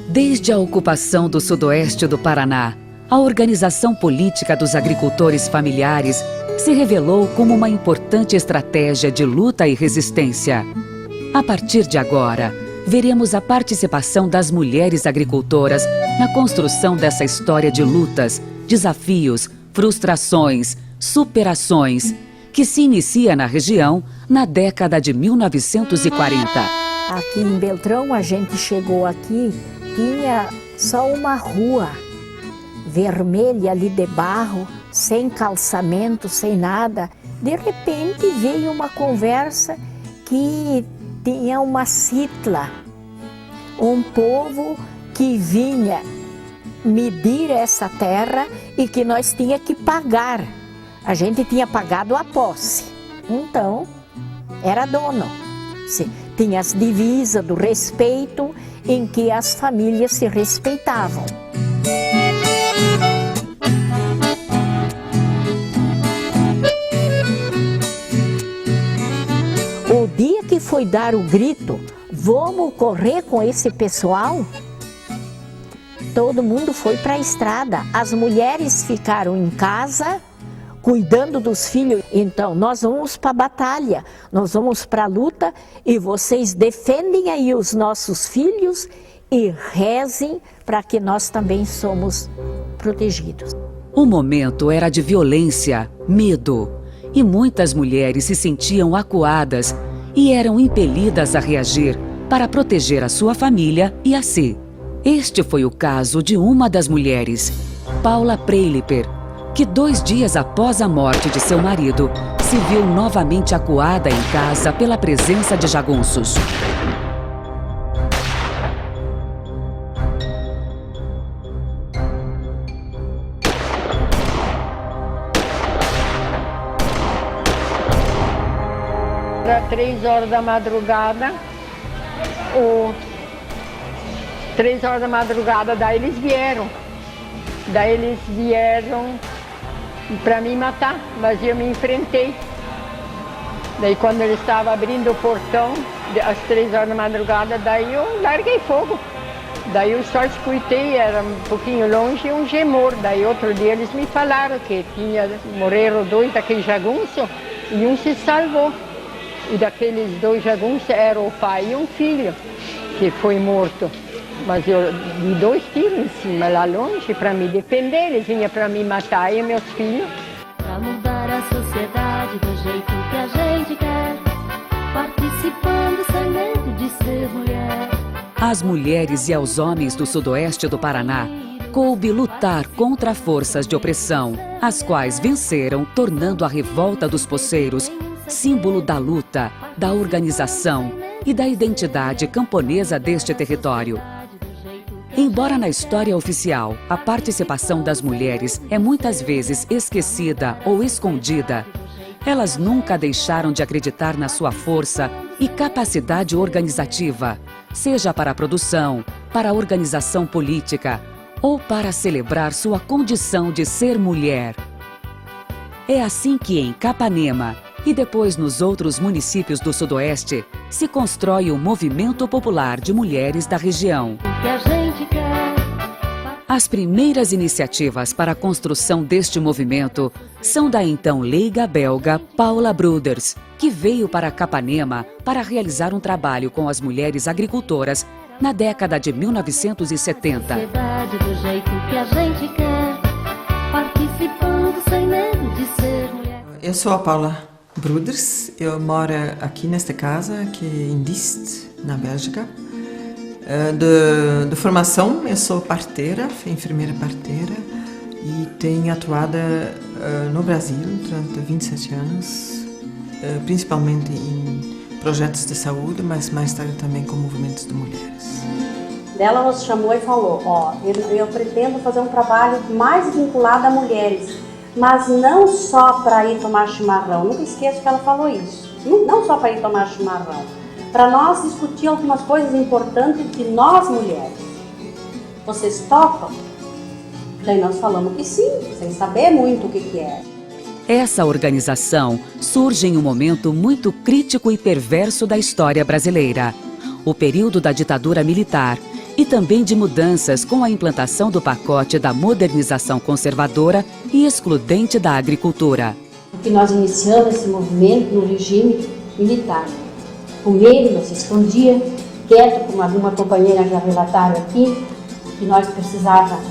Desde a ocupação do sudoeste do Paraná, a organização política dos agricultores familiares se revelou como uma importante estratégia de luta e resistência. A partir de agora, veremos a participação das mulheres agricultoras na construção dessa história de lutas, desafios, frustrações, superações, que se inicia na região na década de 1940. Aqui em Beltrão, a gente chegou aqui, tinha só uma rua vermelha ali de barro, sem calçamento, sem nada. De repente veio uma conversa que tinha uma citla, um povo que vinha medir essa terra e que nós tinha que pagar. A gente tinha pagado a posse, então era dono. Tinha as divisas do respeito em que as famílias se respeitavam. O dia que foi dar o grito, vamos correr com esse pessoal, todo mundo foi para a estrada. As mulheres ficaram em casa, cuidando dos filhos. Então, nós vamos para a batalha, nós vamos para a luta e vocês defendem aí os nossos filhos e rezem para que nós também somos protegidos. O momento era de violência, medo, e muitas mulheres se sentiam acuadas e eram impelidas a reagir para proteger a sua família e a si. Este foi o caso de uma das mulheres, Paula Preiliper, que 2 dias após a morte de seu marido, se viu novamente acuada em casa pela presença de jagunços. Era 3 horas da madrugada, 3 horas da madrugada, daí eles vieram para me matar, mas eu me enfrentei. Daí quando ele estava abrindo o portão, às 3 horas da madrugada, daí eu larguei fogo. Daí eu só escutei, era um pouquinho longe, um gemor. Daí outro dia eles me falaram que morreram 2 daqueles jagunços e um se salvou. E daqueles 2 jagunços era o pai e um filho que foi morto. Mas eu dei 2 tiros em cima, lá longe, para me defender. Eles vinham para me matar e meus filhos. Para mudar a sociedade do jeito que a gente quer, participando sem medo de ser mulher. Às mulheres e aos homens do sudoeste do Paraná, coube lutar contra forças de opressão, as quais venceram, tornando a revolta dos poceiros símbolo da luta, da organização e da identidade camponesa deste território. Embora na história oficial a participação das mulheres é muitas vezes esquecida ou escondida, elas nunca deixaram de acreditar na sua força e capacidade organizativa, seja para a produção, para a organização política ou para celebrar sua condição de ser mulher. É assim que em Capanema e depois nos outros municípios do Sudoeste se constrói o movimento popular de mulheres da região. As primeiras iniciativas para a construção deste movimento são da então leiga belga Paula Bruders, que veio para Capanema para realizar um trabalho com as mulheres agricultoras na década de 1970. Eu sou a Paula Bruders, eu moro aqui nesta casa, que é em Diest, na Bélgica. De formação, eu sou parteira, enfermeira parteira, e tenho atuado no Brasil durante 27 anos, principalmente em projetos de saúde, mas mais tarde também com movimentos de mulheres. Ela nos chamou e falou, eu pretendo fazer um trabalho mais vinculado a mulheres, mas não só para ir tomar chimarrão. Nunca esqueço que ela falou isso. Não só para ir tomar chimarrão. Para nós discutir algumas coisas importantes de nós mulheres. Vocês topam? Daí nós falamos que sim, sem saber muito o que é. Essa organização surge em um momento muito crítico e perverso da história brasileira. O período da ditadura militar, e também de mudanças com a implantação do pacote da modernização conservadora e excludente da agricultura. Porque nós iniciamos esse movimento no regime militar. Com medo, nós se escondia, quieto, como alguma companheira já relataram aqui, que nós precisávamos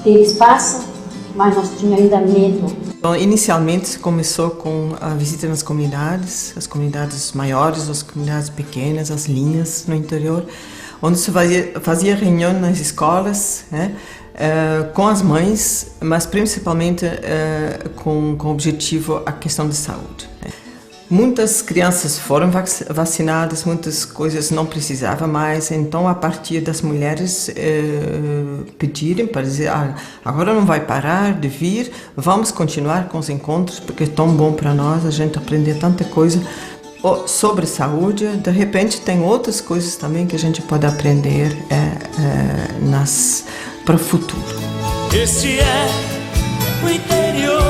ter espaço, mas nós tínhamos ainda medo. Então, inicialmente se começou com a visita nas comunidades, as comunidades maiores, as comunidades pequenas, as linhas no interior, onde se fazia reunião nas escolas, né, com as mães, mas principalmente com o objetivo a questão de saúde. Muitas crianças foram vacinadas, muitas coisas não precisavam mais, então a partir das mulheres pedirem para dizer, agora não vai parar de vir, vamos continuar com os encontros, porque é tão bom para nós a gente aprender tanta coisa sobre saúde. De repente tem outras coisas também que a gente pode aprender para o futuro. Este é o interior,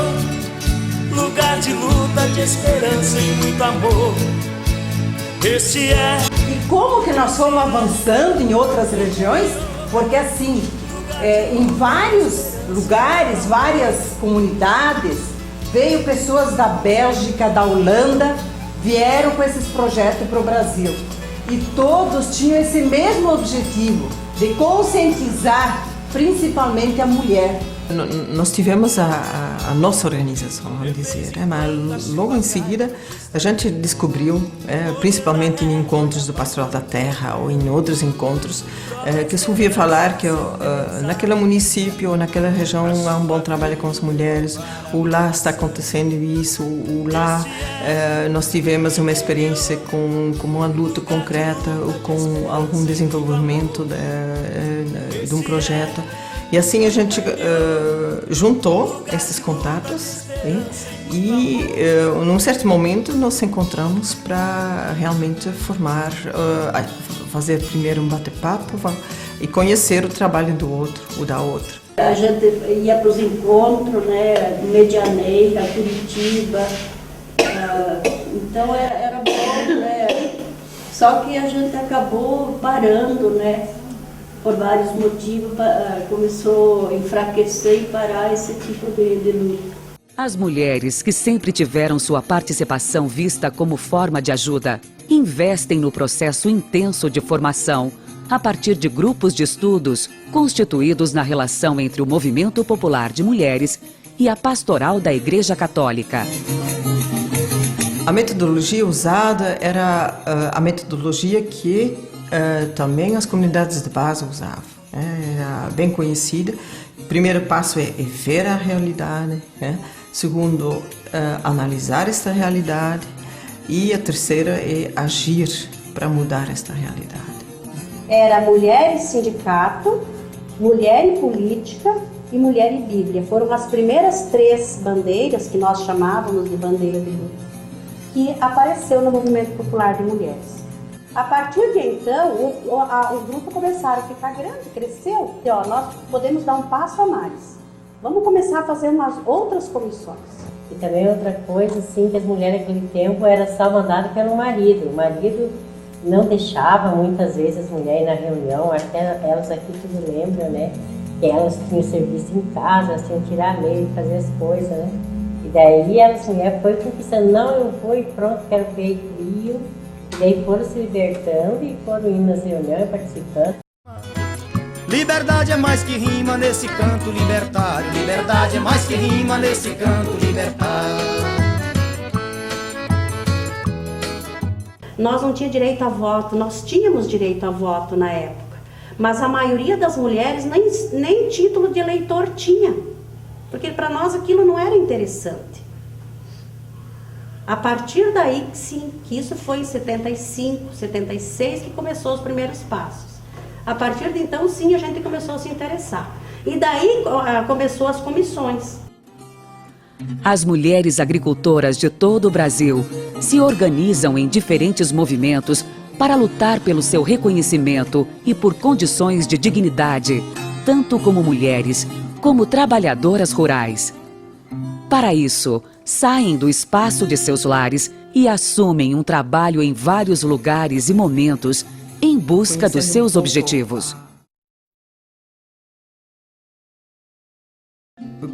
lugar de luta, de esperança e muito amor. Este é... E como que nós fomos avançando em outras regiões? Porque assim, em vários lugares, várias comunidades, veio pessoas da Bélgica, da Holanda, vieram com esses projetos para o Brasil. E todos tinham esse mesmo objetivo, de conscientizar principalmente a mulher. Nós tivemos a nossa organização, vamos dizer, mas logo em seguida a gente descobriu, principalmente em encontros do Pastoral da Terra ou em outros encontros, que se ouvia falar que naquele município ou naquela região há um bom trabalho com as mulheres, ou lá está acontecendo isso, ou lá nós tivemos uma experiência com uma luta concreta ou com algum desenvolvimento de um projeto. E assim a gente juntou esses contatos e num certo momento nos encontramos para realmente formar, fazer primeiro um bate-papo e conhecer o trabalho do outro ou da outra. A gente ia para os encontros, né, Medianeira, Curitiba, então era bom, né, só que a gente acabou parando, né, por vários motivos, começou a enfraquecer e parar esse tipo de luta. As mulheres que sempre tiveram sua participação vista como forma de ajuda, investem no processo intenso de formação, a partir de grupos de estudos constituídos na relação entre o Movimento Popular de Mulheres e a Pastoral da Igreja Católica. A metodologia usada era a metodologia que também as comunidades de base usavam. Era bem conhecida. O primeiro passo é ver a realidade. Segundo, analisar esta realidade. E a terceira é agir para mudar esta realidade. Era mulher e sindicato, mulher e política e mulher e Bíblia. Foram as primeiras 3 bandeiras, que nós chamávamos de bandeira de luta, que apareceu no Movimento Popular de Mulheres. A partir de então, o grupo começaram a ficar grande, cresceu. E, nós podemos dar um passo a mais. Vamos começar a fazer umas outras comissões. E também outra coisa, assim, que as mulheres naquele tempo era só mandada pelo marido. O marido não deixava muitas vezes as mulheres na reunião, acho que elas aqui tudo lembram, né? Que elas tinham serviço em casa, elas tinham que tirar leite, fazer as coisas, né? E daí as mulheres foram conquistando, não, eu vou e pronto, quero ver Rio. E daí foram se libertando e foram indo nas reuniões, participando. Liberdade é mais que rima nesse canto libertário. Liberdade é mais que rima nesse canto libertário. Nós não tínhamos direito a voto, nós tínhamos direito a voto na época. Mas a maioria das mulheres nem título de eleitor tinha. Porque para nós aquilo não era interessante. A partir daí, sim, que isso foi em 75, 76, que começou os primeiros passos. A partir de então, sim, a gente começou a se interessar. E daí começou as comissões. As mulheres agricultoras de todo o Brasil se organizam em diferentes movimentos para lutar pelo seu reconhecimento e por condições de dignidade, tanto como mulheres, como trabalhadoras rurais. Para isso, saem do espaço de seus lares e assumem um trabalho em vários lugares e momentos em busca dos seus objetivos.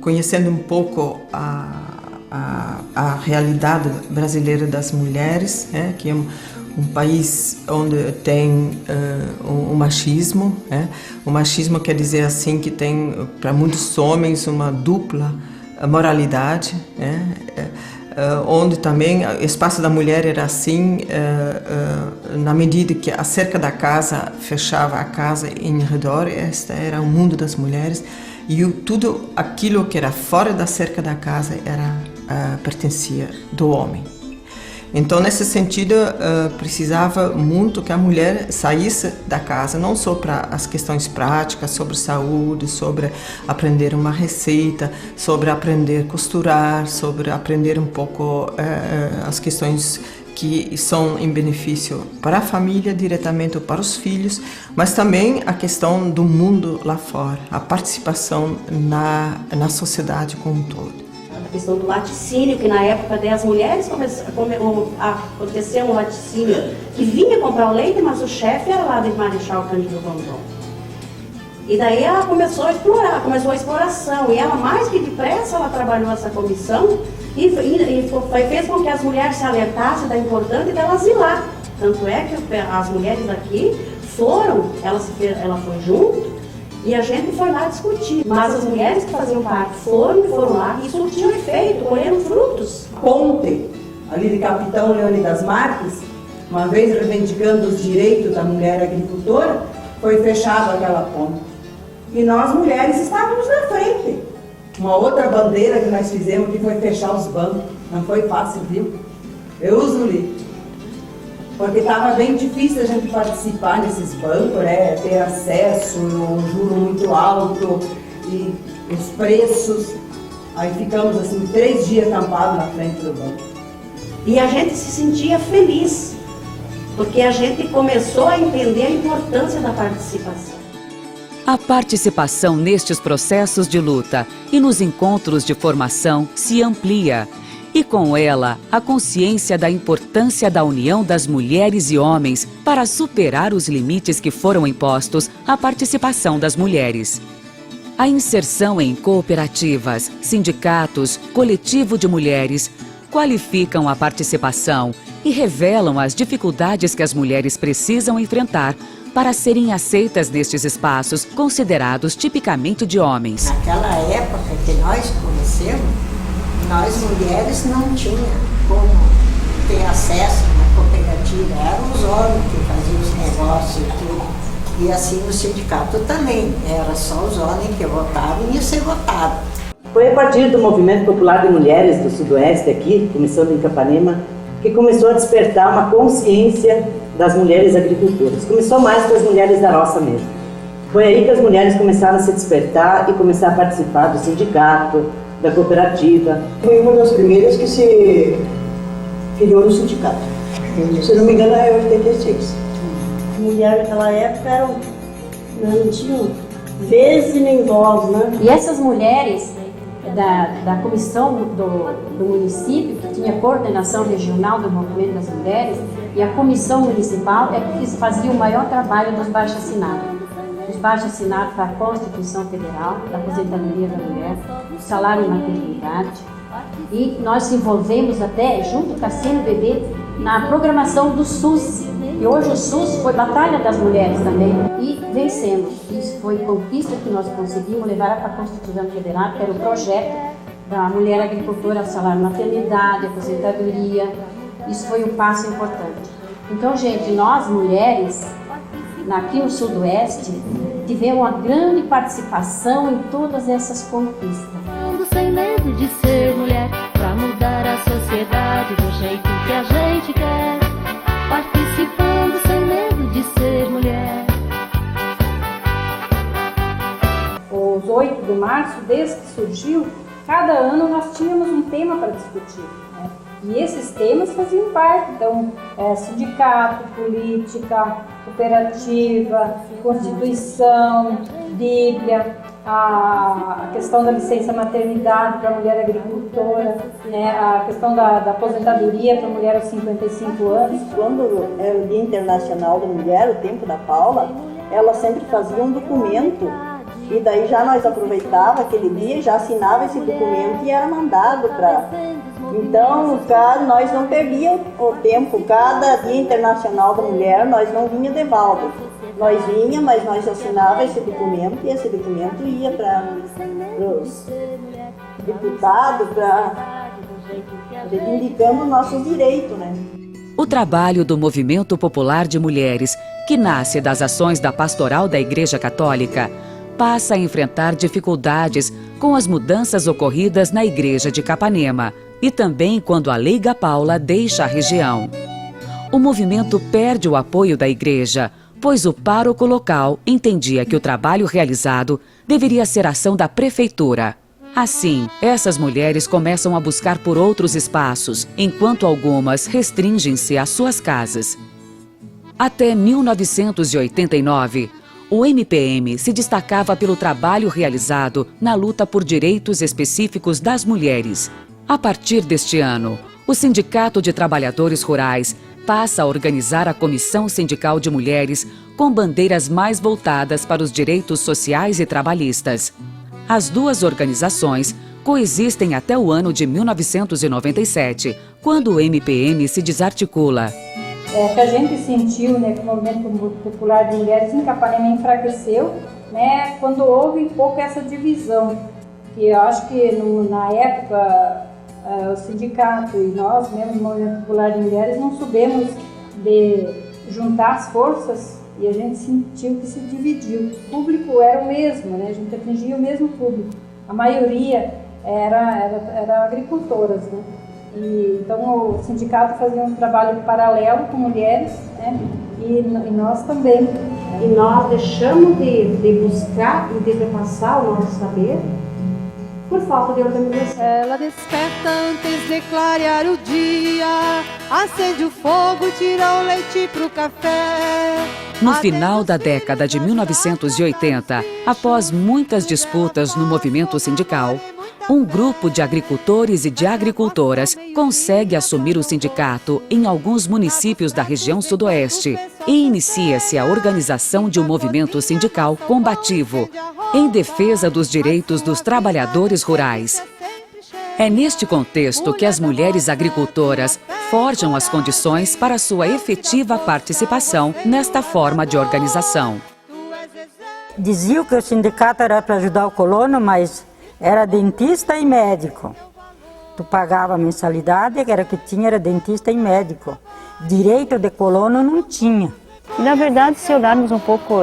conhecendo um pouco a realidade brasileira das mulheres, que é um país onde tem um machismo. O machismo quer dizer assim que tem para muitos homens uma dupla moralidade, onde também o espaço da mulher era assim, na medida que a cerca da casa fechava a casa em redor. Este era o mundo das mulheres, e tudo aquilo que era fora da cerca da casa pertencia do homem. Então, nesse sentido, precisava muito que a mulher saísse da casa, não só para as questões práticas, sobre saúde, sobre aprender uma receita, sobre aprender a costurar, sobre aprender um pouco as questões que são em benefício para a família, diretamente, ou para os filhos, mas também a questão do mundo lá fora, a participação na sociedade como um todo. A questão do laticínio, que na época das mulheres aconteceu um laticínio que vinha comprar o leite, mas o chefe era lá de Marechal Cândido Rondon. E daí ela começou a explorar, começou a exploração, e ela mais que depressa ela trabalhou essa comissão e fez com que as mulheres se alertassem da importância delas ir lá. Tanto é que as mulheres daqui foram, ela foi junto, e a gente foi lá discutir. Mas as mulheres que faziam parte foram lá e surtiram efeito, colheram frutos. Ponte, ali de Capitão Leônidas Marques, uma vez reivindicando os direitos da mulher agricultora, foi fechada aquela ponte. E nós, mulheres, estávamos na frente. Uma outra bandeira que nós fizemos que foi fechar os bancos. Não foi fácil, viu? Eu uso li. Porque estava bem difícil a gente participar nesses bancos, ter acesso, um juro muito alto e os preços. Aí ficamos assim 3 dias acampados na frente do banco. E a gente se sentia feliz, porque a gente começou a entender a importância da participação. A participação nestes processos de luta e nos encontros de formação se amplia. E com ela, a consciência da importância da união das mulheres e homens para superar os limites que foram impostos à participação das mulheres. A inserção em cooperativas, sindicatos, coletivo de mulheres qualificam a participação e revelam as dificuldades que as mulheres precisam enfrentar para serem aceitas nestes espaços considerados tipicamente de homens. Naquela época que nós conhecemos, nós mulheres não tínhamos como ter acesso na cooperativa, eram os homens que faziam os negócios e tudo. E assim no sindicato também, era só os homens que votavam e ia ser votado. Foi a partir do Movimento Popular de Mulheres do Sudoeste aqui, começando em Capanema, que começou a despertar uma consciência das mulheres agricultoras. Começou mais com as mulheres da roça mesmo. Foi aí que as mulheres começaram a se despertar e começar a participar do sindicato, da cooperativa. Foi uma das primeiras que se filiou no sindicato. Se não me engano, é 86. Mulher naquela época não tinham vez e nem voz, né? E essas mulheres da comissão do município, que tinha coordenação regional do movimento das mulheres, e a comissão municipal que fazia o maior trabalho dos baixo-assinados. Os baixo-assinados para a Constituição Federal, da aposentadoria da mulher, o salário e maternidade. E nós se envolvemos até, junto com a CNBB, na programação do SUS. E hoje o SUS foi batalha das mulheres também. E vencemos. Isso foi conquista que nós conseguimos levar para a Constituição Federal, que era o projeto da mulher agricultora, salário e maternidade, aposentadoria. Isso foi um passo importante. Então, gente, nós mulheres, aqui no Sudoeste, tivemos uma grande participação em todas essas conquistas. Sem medo de ser mulher, pra mudar a sociedade do jeito que a gente quer. Participando sem medo de ser mulher. Os 8 de março, desde que surgiu, cada ano nós tínhamos um tema para discutir, né? E esses temas faziam parte, então, sindicato, política, cooperativa, Constituição, Bíblia, a questão da licença maternidade para a mulher agricultora, né, a questão da aposentadoria para a mulher aos 55 anos. Quando era o Dia Internacional da Mulher, o tempo da Paula, ela sempre fazia um documento E daí já nós aproveitava aquele dia, já assinava esse documento e era mandado para... Então, nós não perdíamos o tempo. Cada Dia Internacional da Mulher, nós não vinha de balde. Nós vinha, mas nós assinava esse documento e esse documento ia para os deputados, reivindicando nossos direitos, né? O trabalho do Movimento Popular de Mulheres, que nasce das ações da Pastoral da Igreja Católica, passa a enfrentar dificuldades com as mudanças ocorridas na Igreja de Capanema e também quando a Lei Paula deixa a região. O movimento perde o apoio da Igreja, pois o pároco local entendia que o trabalho realizado deveria ser ação da Prefeitura. Assim, essas mulheres começam a buscar por outros espaços, enquanto algumas restringem-se às suas casas. Até 1989, o MPM se destacava pelo trabalho realizado na luta por direitos específicos das mulheres. A partir deste ano, o Sindicato de Trabalhadores Rurais passa a organizar a Comissão Sindical de Mulheres com bandeiras mais voltadas para os direitos sociais e trabalhistas. As duas organizações coexistem até o ano de 1997, quando o MPM se desarticula. Que a gente sentiu, né, que o Movimento Popular de Mulheres em Capanema enfraqueceu, né, quando houve um pouco essa divisão. Que eu acho que na época o sindicato e nós mesmo, o Movimento Popular de Mulheres, não soubemos de juntar as forças e a gente sentiu que se dividiu. O público era o mesmo, né, a gente atingia o mesmo público. A maioria era agricultoras, né. E, então o sindicato fazia um trabalho paralelo com mulheres, né? E nós também. E nós deixamos de buscar e de repassar o nosso saber por falta de organização. Ela desperta antes de clarear o dia, acende o fogo, tira o leite pro café. No final da década de 1980, após muitas disputas no movimento sindical, um grupo de agricultores e de agricultoras consegue assumir o sindicato em alguns municípios da região sudoeste e inicia-se a organização de um movimento sindical combativo em defesa dos direitos dos trabalhadores rurais. É neste contexto que as mulheres agricultoras forjam as condições para sua efetiva participação nesta forma de organização. Diziam que o sindicato era para ajudar o colono, mas era dentista e médico. Tu pagava a mensalidade, que era que tinha, era dentista e médico. Direito de colono não tinha. Na verdade, se olharmos um pouco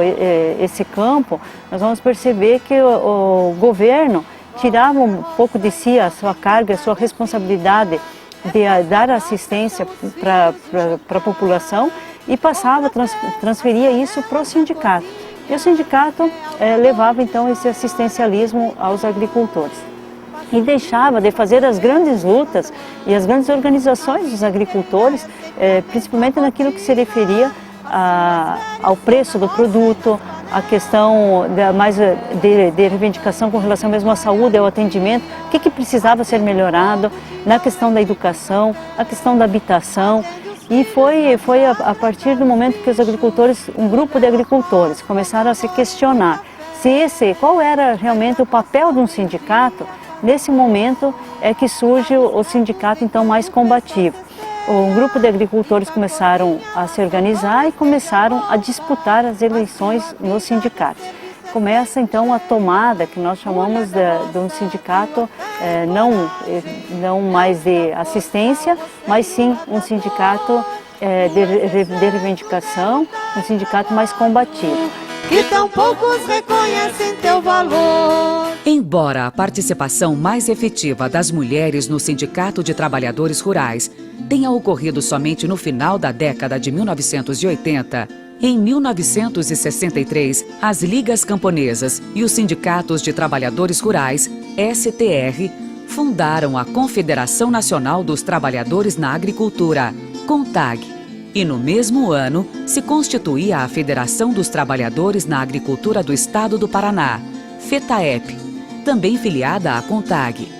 esse campo, nós vamos perceber que o governo tirava um pouco de si a sua carga, a sua responsabilidade de dar assistência para a população e passava, transferia isso para o sindicato. E o sindicato levava então esse assistencialismo aos agricultores e deixava de fazer as grandes lutas e as grandes organizações dos agricultores, principalmente naquilo que se referia ao preço do produto, a questão de reivindicação com relação mesmo à saúde, ao atendimento, o que precisava ser melhorado, na questão da educação, a questão da habitação. E foi a partir do momento que os agricultores, um grupo de agricultores, começaram a se questionar qual era realmente o papel de um sindicato. Nesse momento é que surge o sindicato então mais combativo. Um grupo de agricultores começaram a se organizar e começaram a disputar as eleições nos sindicatos. Começa então a tomada, que nós chamamos de um sindicato não mais de assistência, mas sim um sindicato de reivindicação, um sindicato mais combativo. Que tão poucos reconhecem teu valor. Embora a participação mais efetiva das mulheres no Sindicato de Trabalhadores Rurais tenha ocorrido somente no final da década de 1980, em 1963, as Ligas Camponesas e os Sindicatos de Trabalhadores Rurais, STR, fundaram a Confederação Nacional dos Trabalhadores na Agricultura, CONTAG. E no mesmo ano, se constituía a Federação dos Trabalhadores na Agricultura do Estado do Paraná, FETAEP, também filiada à CONTAG.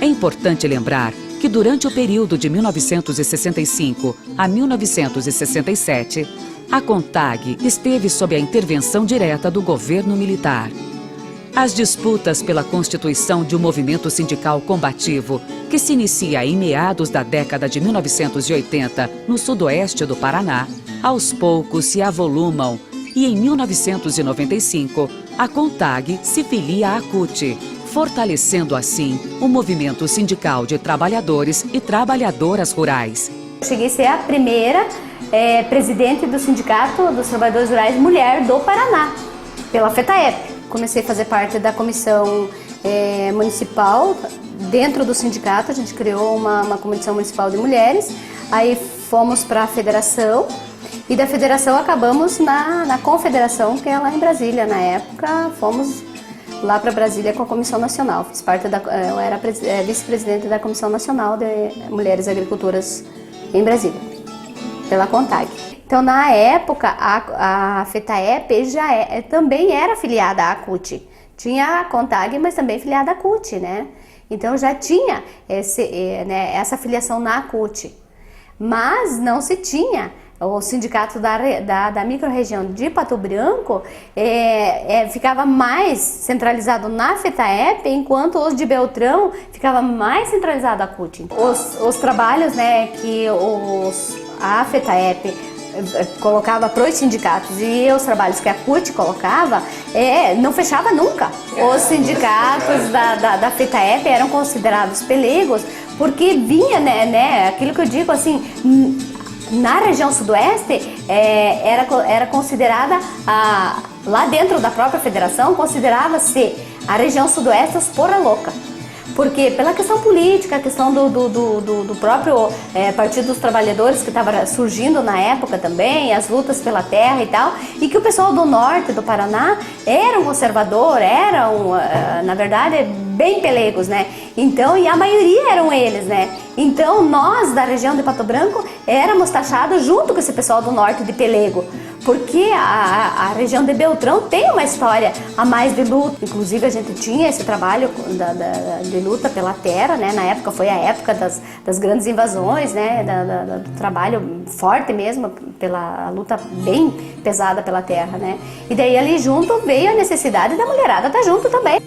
É importante lembrar que durante o período de 1965 a 1967, a CONTAG esteve sob a intervenção direta do governo militar. As disputas pela constituição de um movimento sindical combativo, que se inicia em meados da década de 1980 no sudoeste do Paraná, aos poucos se avolumam e em 1995 a CONTAG se filia à CUT, fortalecendo assim o movimento sindical de trabalhadores e trabalhadoras rurais. Cheguei a ser a primeira presidente do Sindicato dos Trabalhadores Rurais Mulher do Paraná, pela FETAEP. Comecei a fazer parte da comissão municipal. Dentro do sindicato a gente criou uma comissão municipal de mulheres, aí fomos para a federação e da federação acabamos na confederação, que é lá em Brasília. Na época fomos lá para Brasília com a Comissão Nacional. Fiz parte eu era vice-presidente da Comissão Nacional de Mulheres Agricultoras em Brasília, pela CONTAG. Então, na época, a FETAEP também era filiada à CUT. Tinha a CONTAG, mas também filiada à CUT, né? Então, já tinha essa filiação na CUT. Mas não se tinha. O sindicato da microrregião de Pato Branco ficava mais centralizado na FETAEP, enquanto os de Beltrão ficava mais centralizado à CUT. Os trabalhos, né, que a FETAEP colocava para os sindicatos e os trabalhos que a CUT colocava, não fechava nunca. Os sindicatos da FETAEP eram considerados pelegos, porque vinha, né, aquilo que eu digo assim, na região sudoeste era considerada, lá dentro da própria federação, considerava-se a região sudoeste as porra louca. Porque pela questão política, a questão do próprio Partido dos Trabalhadores que estava surgindo na época também, as lutas pela terra e tal, e que o pessoal do norte do Paraná eram conservador, eram, na verdade, bem pelegos, né? Então, e a maioria eram eles, né? Então, nós da região de Pato Branco éramos taxados junto com esse pessoal do norte de pelego, porque a região de Beltrão tem uma história a mais de luta. Inclusive, a gente tinha esse trabalho de luta pela terra, né? Na época, foi a época das grandes invasões, né? Do trabalho forte mesmo, pela luta bem pesada pela terra, né? E daí, ali junto, veio a necessidade da mulherada estar junto também.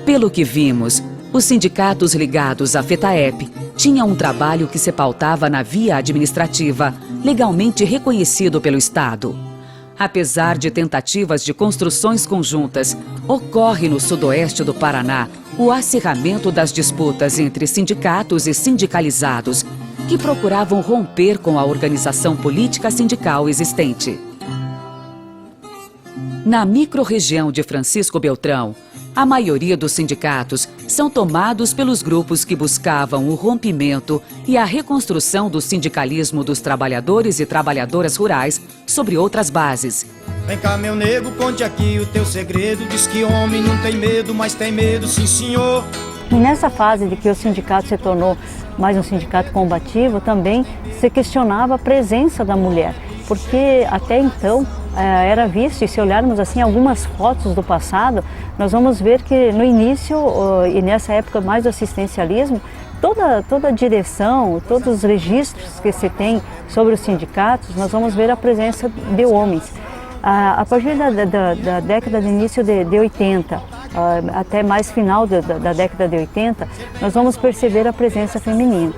Pelo que vimos, os sindicatos ligados à FETAEP tinham um trabalho que se pautava na via administrativa, legalmente reconhecido pelo Estado. Apesar de tentativas de construções conjuntas, ocorre no sudoeste do Paraná o acirramento das disputas entre sindicatos e sindicalizados, que procuravam romper com a organização política sindical existente. Na microrregião de Francisco Beltrão, a maioria dos sindicatos são tomados pelos grupos que buscavam o rompimento e a reconstrução do sindicalismo dos trabalhadores e trabalhadoras rurais sobre outras bases. Vem cá, meu nego, conte aqui o teu segredo. Diz que homem não tem medo, mas tem medo, sim senhor. E nessa fase de que o sindicato se tornou mais um sindicato combativo, também se questionava a presença da mulher, porque até então era visto, e se olharmos assim algumas fotos do passado, nós vamos ver que no início e nessa época mais do assistencialismo, toda a direção, todos os registros que se tem sobre os sindicatos, nós vamos ver a presença de homens. A partir da década de início de 80, até mais final da década de 80, nós vamos perceber a presença feminina.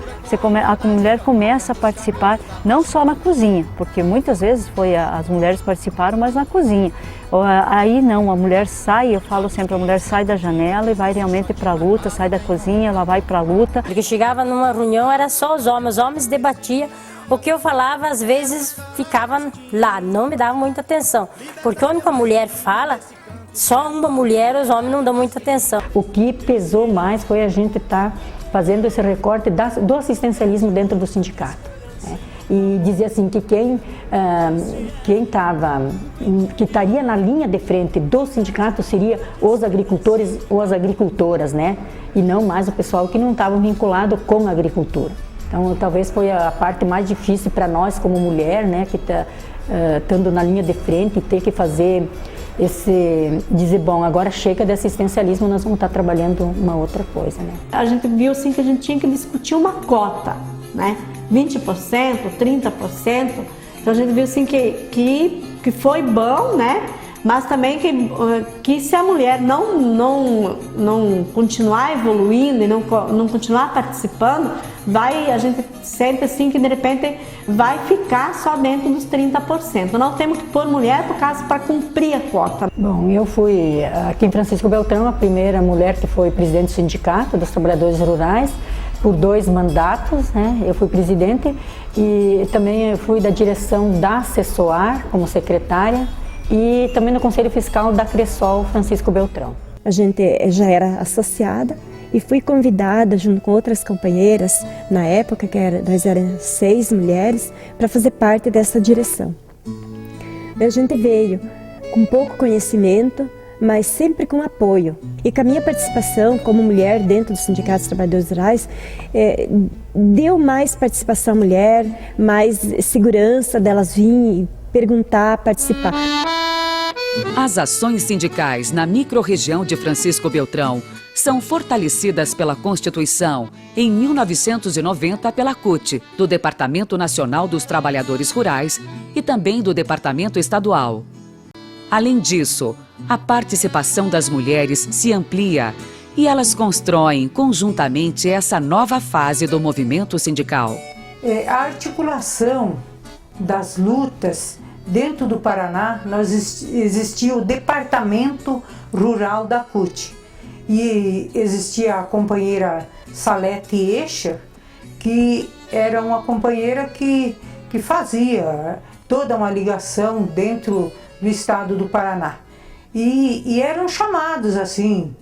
A mulher começa a participar não só na cozinha, porque muitas vezes as mulheres participaram, mas na cozinha. Aí não, a mulher sai, eu falo sempre, a mulher sai da janela e vai realmente para a luta, sai da cozinha, ela vai para a luta. Porque chegava numa reunião, era só os homens debatiam. O que eu falava, às vezes, ficava lá, não me dava muita atenção. Porque quando a mulher fala, só uma mulher, os homens não dão muita atenção. O que pesou mais foi a gente estar fazendo esse recorte do assistencialismo dentro do sindicato. Né? E dizer assim que quem estaria na linha de frente do sindicato seria os agricultores ou as agricultoras, né? E não mais o pessoal que não estava vinculado com a agricultura. Então, talvez foi a parte mais difícil para nós como mulher, né, que está estando na linha de frente e ter que fazer dizer, bom, agora chega de assistencialismo, nós vamos estar trabalhando uma outra coisa, né. A gente viu, assim, que a gente tinha que discutir uma cota, né, 20%, 30%, então a gente viu, assim, que foi bom, né, mas também que se a mulher não continuar evoluindo e não continuar participando, a gente sente assim que de repente vai ficar só dentro dos 30%. Nós temos que pôr mulher para cumprir a cota. Bom, eu fui aqui em Francisco Beltrão a primeira mulher que foi presidente do Sindicato dos Trabalhadores Rurais por 2 mandatos, né? Eu fui presidente e também eu fui da direção da CESOAR como secretária e também no Conselho Fiscal da Cressol Francisco Beltrão. A gente já era associada e fui convidada junto com outras companheiras, na época nós éramos 6 mulheres, para fazer parte dessa direção. A gente veio com pouco conhecimento, mas sempre com apoio. E com a minha participação como mulher dentro do Sindicato dos Trabalhadores Rurais, deu mais participação à mulher, mais segurança delas virem perguntar, participar. As ações sindicais na microrregião de Francisco Beltrão são fortalecidas pela Constituição em 1990 pela CUT, do Departamento Nacional dos Trabalhadores Rurais e também do Departamento Estadual. Além disso, a participação das mulheres se amplia e elas constroem conjuntamente essa nova fase do movimento sindical. A articulação das lutas dentro do Paraná, existia o Departamento Rural da CUT e existia a companheira Salete Eixa, que era uma companheira que fazia toda uma ligação dentro do estado do Paraná. E eram chamados assim,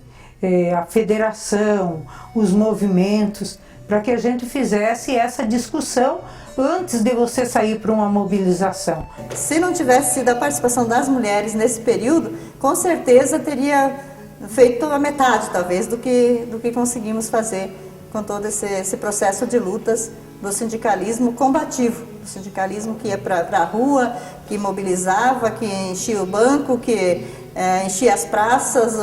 a federação, os movimentos, para que a gente fizesse essa discussão antes de você sair para uma mobilização. Se não tivesse sido a participação das mulheres nesse período, com certeza teria feito a metade, talvez, do que conseguimos fazer com todo esse processo de lutas do sindicalismo combativo, do sindicalismo que ia para a rua, que mobilizava, que enchia o banco, que enchia as praças,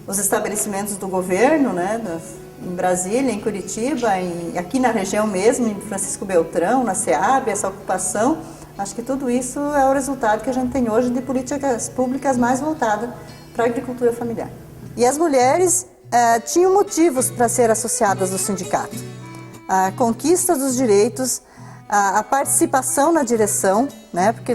os estabelecimentos do governo, né, em Brasília, em Curitiba, aqui na região mesmo, em Francisco Beltrão, na SEAB, essa ocupação. Acho que tudo isso é o resultado que a gente tem hoje de políticas públicas mais voltadas para a agricultura familiar. E as mulheres tinham motivos para ser associadas ao sindicato. A conquista dos direitos, a participação na direção, né, porque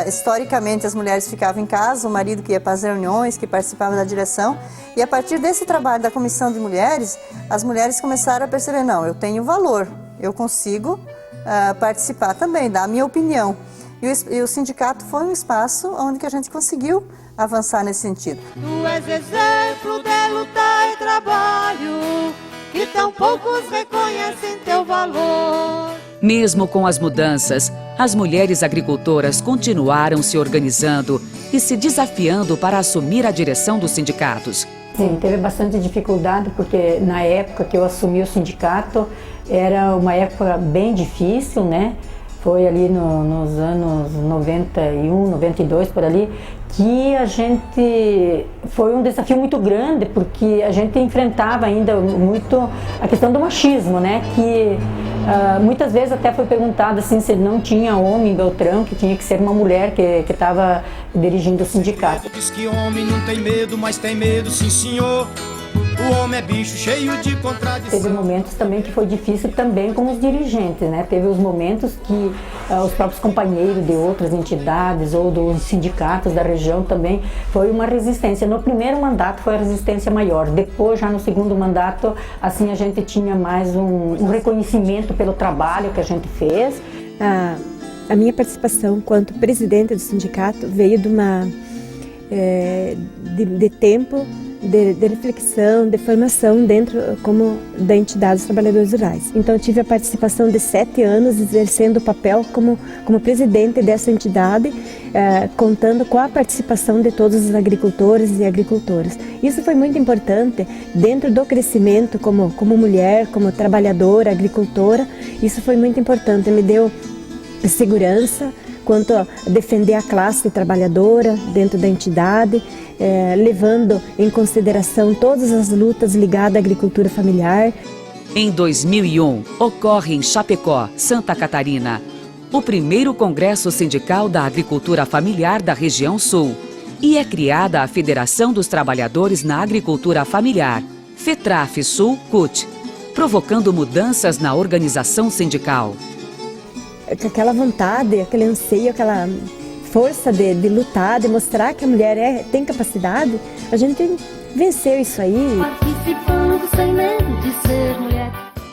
historicamente as mulheres ficavam em casa, o marido que ia para as reuniões, que participava da direção, e a partir desse trabalho da Comissão de Mulheres, as mulheres começaram a perceber, não, eu tenho valor, eu consigo participar também, dar a minha opinião. E o sindicato foi um espaço onde que a gente conseguiu avançar nesse sentido. Tu és exemplo de luta e trabalho, que tão poucos reconhecem teu valor. Mesmo com as mudanças, as mulheres agricultoras continuaram se organizando e se desafiando para assumir a direção dos sindicatos. Sim, teve bastante dificuldade porque na época que eu assumi o sindicato era uma época bem difícil, né? Foi ali nos anos 91, 92, por ali, que a gente... Foi um desafio muito grande, porque a gente enfrentava ainda muito a questão do machismo, né? Que muitas vezes até foi perguntado assim, se não tinha homem em Beltrão, que tinha que ser uma mulher que estava dirigindo o sindicato. Diz que homem não tem medo, mas tem medo, sim senhor. O homem é bicho cheio de contradição. Teve momentos também que foi difícil também com os dirigentes, né? Teve os momentos que os próprios companheiros de outras entidades ou dos sindicatos da região também foi uma resistência. No primeiro mandato foi a resistência maior, depois já no segundo mandato, assim a gente tinha mais um reconhecimento pelo trabalho que a gente fez. A minha participação enquanto presidente do sindicato veio de uma de tempo de reflexão, de formação dentro da entidade dos trabalhadores rurais. Então eu tive a participação de 7 anos exercendo o papel como presidente dessa entidade, contando com a participação de todos os agricultores e agricultoras. Isso foi muito importante dentro do crescimento como mulher, como trabalhadora, agricultora. Isso foi muito importante, me deu segurança quanto a defender a classe trabalhadora dentro da entidade, levando em consideração todas as lutas ligadas à agricultura familiar. Em 2001, ocorre em Chapecó, Santa Catarina, o primeiro Congresso Sindical da Agricultura Familiar da região Sul, e é criada a Federação dos Trabalhadores na Agricultura Familiar, FETRAF Sul CUT, provocando mudanças na organização sindical. Aquela vontade, aquele anseio, aquela força de lutar, de mostrar que a mulher tem capacidade, a gente venceu isso aí. Participando sem medo de ser mulher.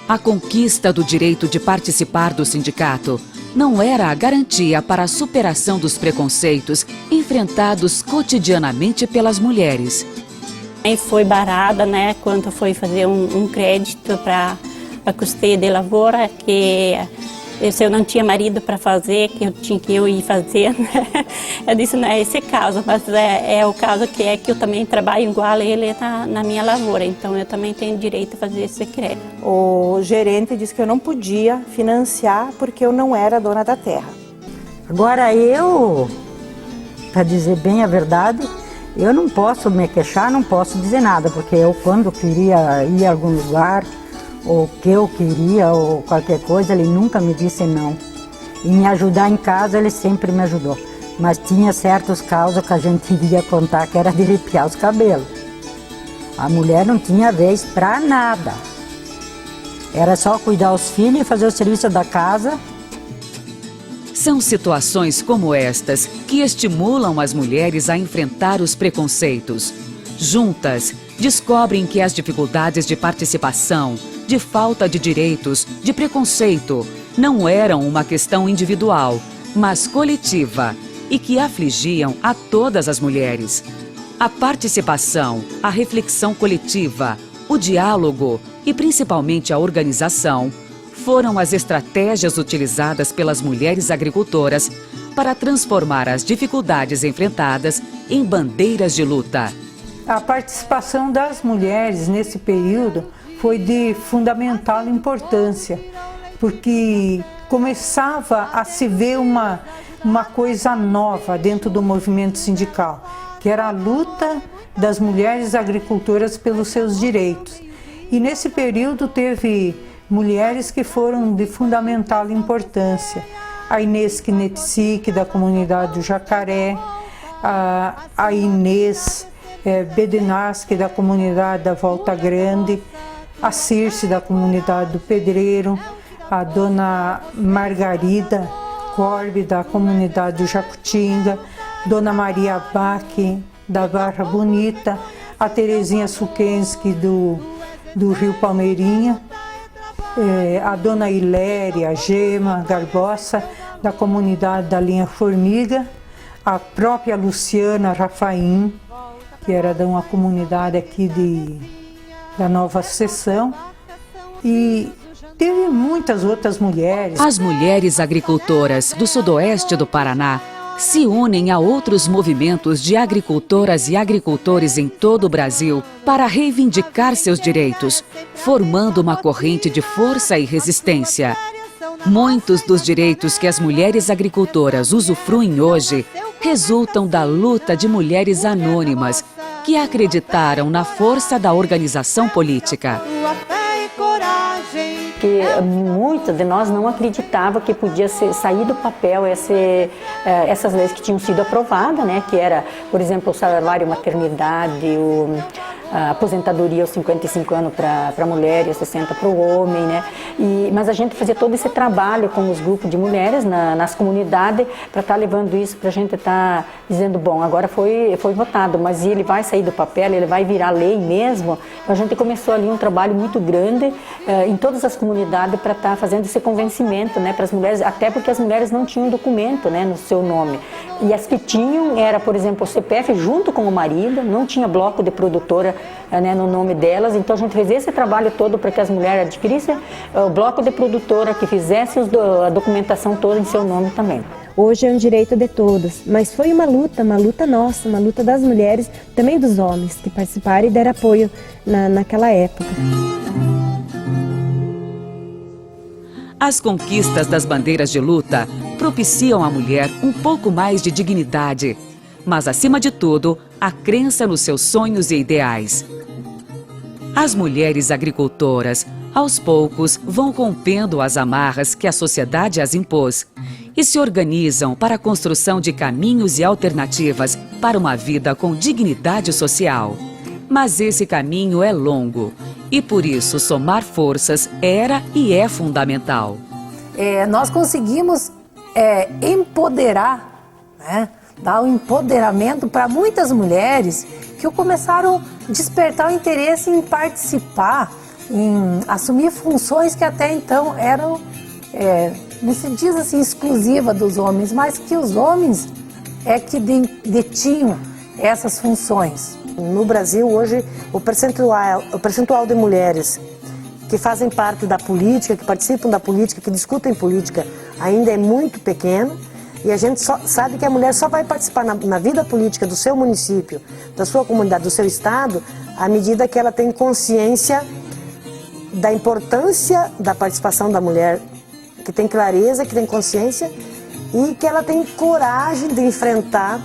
A conquista do direito de participar do sindicato não era a garantia para a superação dos preconceitos enfrentados cotidianamente pelas mulheres. Foi barada, né, quando foi fazer um crédito para a custeio de lavoura, que se eu não tinha marido para fazer, que eu tinha que ir fazer, né? Eu disse, não é esse caso, mas é o caso que eu também trabalho igual a ele na minha lavoura, então eu também tenho direito a fazer esse crédito. O gerente disse que eu não podia financiar porque eu não era dona da terra. Agora eu, para dizer bem a verdade, eu não posso me queixar, não posso dizer nada, porque eu quando queria ir a algum lugar, ou que eu queria, ou qualquer coisa, ele nunca me disse não. E me ajudar em casa, ele sempre me ajudou. Mas tinha certos casos que a gente iria contar que era de arrepiar os cabelos. A mulher não tinha vez para nada. Era só cuidar dos filhos e fazer o serviço da casa. São situações como estas que estimulam as mulheres a enfrentar os preconceitos. Juntas, descobrem que as dificuldades de participação, de falta de direitos, de preconceito, não eram uma questão individual, mas coletiva, e que afligiam a todas as mulheres. A participação, a reflexão coletiva, o diálogo e principalmente a organização foram as estratégias utilizadas pelas mulheres agricultoras para transformar as dificuldades enfrentadas em bandeiras de luta. A participação das mulheres nesse período foi de fundamental importância, porque começava a se ver uma coisa nova dentro do movimento sindical, que era a luta das mulheres agricultoras pelos seus direitos. E nesse período teve mulheres que foram de fundamental importância. A Inês Knetzik, da comunidade do Jacaré, a Inês Bedenaski, da comunidade da Volta Grande, a Circe, da comunidade do Pedreiro, a dona Margarida Corbe, da comunidade do Jacutinga, dona Maria Bach, da Barra Bonita, a Terezinha Sukenski, do Rio Palmeirinha, a dona Hiléria Gema Garbosa, da comunidade da Linha Formiga, a própria Luciana Rafaim, que era de uma comunidade aqui da Nova Seção, e teve muitas outras mulheres. As mulheres agricultoras do sudoeste do Paraná se unem a outros movimentos de agricultoras e agricultores em todo o Brasil para reivindicar seus direitos, formando uma corrente de força e resistência. Muitos dos direitos que as mulheres agricultoras usufruem hoje resultam da luta de mulheres anônimas que acreditaram na força da organização política. Que muitas de nós não acreditavam que podia sair do papel essas leis que tinham sido aprovadas, né? Que era, por exemplo, o salário maternidade, a aposentadoria aos 55 anos para a mulher e aos 60 para o homem, né? Mas a gente fazia todo esse trabalho com os grupos de mulheres nas comunidades para estar levando isso, para a gente estar dizendo, bom, agora foi votado, mas ele vai sair do papel, ele vai virar lei mesmo. A gente começou ali um trabalho muito grande em todas as comunidades para estar fazendo esse convencimento, né, para as mulheres, até porque as mulheres não tinham documento, né, no seu nome. E as que tinham era, por exemplo, o CPF junto com o marido, não tinha bloco de produtora, né, no nome delas. Então a gente fez esse trabalho todo para que as mulheres adquirissem o bloco de produtora, que fizesse a documentação toda em seu nome também. Hoje é um direito de todos, mas foi uma luta nossa, uma luta das mulheres, também dos homens que participaram e deram apoio naquela época. As conquistas das bandeiras de luta propiciam à mulher um pouco mais de dignidade, mas, acima de tudo, a crença nos seus sonhos e ideais. As mulheres agricultoras, aos poucos, vão rompendo as amarras que a sociedade as impôs e se organizam para a construção de caminhos e alternativas para uma vida com dignidade social. Mas esse caminho é longo e por isso somar forças era e é fundamental. Nós conseguimos empoderar, né? Dar um empoderamento para muitas mulheres que começaram a despertar o interesse em participar, em assumir funções que até então eram, não se diz assim, exclusiva dos homens, mas que os homens é que detinham essas funções. No Brasil, hoje, o percentual de mulheres que fazem parte da política, que participam da política, que discutem política, ainda é muito pequeno. E a gente sabe que a mulher só vai participar na vida política do seu município, da sua comunidade, do seu estado, à medida que ela tem consciência da importância da participação da mulher, que tem clareza, que tem consciência e que ela tem coragem de enfrentar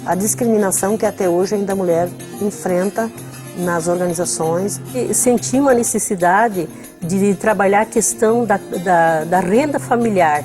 a discriminação que até hoje ainda a mulher enfrenta nas organizações. Sentimos a necessidade de trabalhar a questão da renda familiar,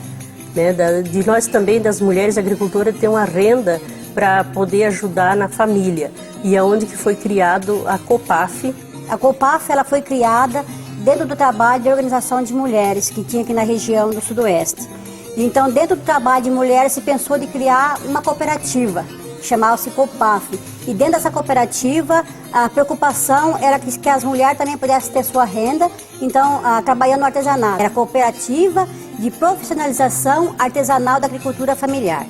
né? De nós também, das mulheres agricultoras, ter uma renda para poder ajudar na família. E é onde que foi criado a COPAF. A COPAF ela foi criada dentro do trabalho de organização de mulheres que tinha aqui na região do Sudoeste. Então, dentro do trabalho de mulheres, se pensou de criar uma cooperativa, chamava-se COPAF. E dentro dessa cooperativa, a preocupação era que as mulheres também pudessem ter sua renda, então, trabalhando no artesanato. Era a cooperativa de profissionalização artesanal da agricultura familiar.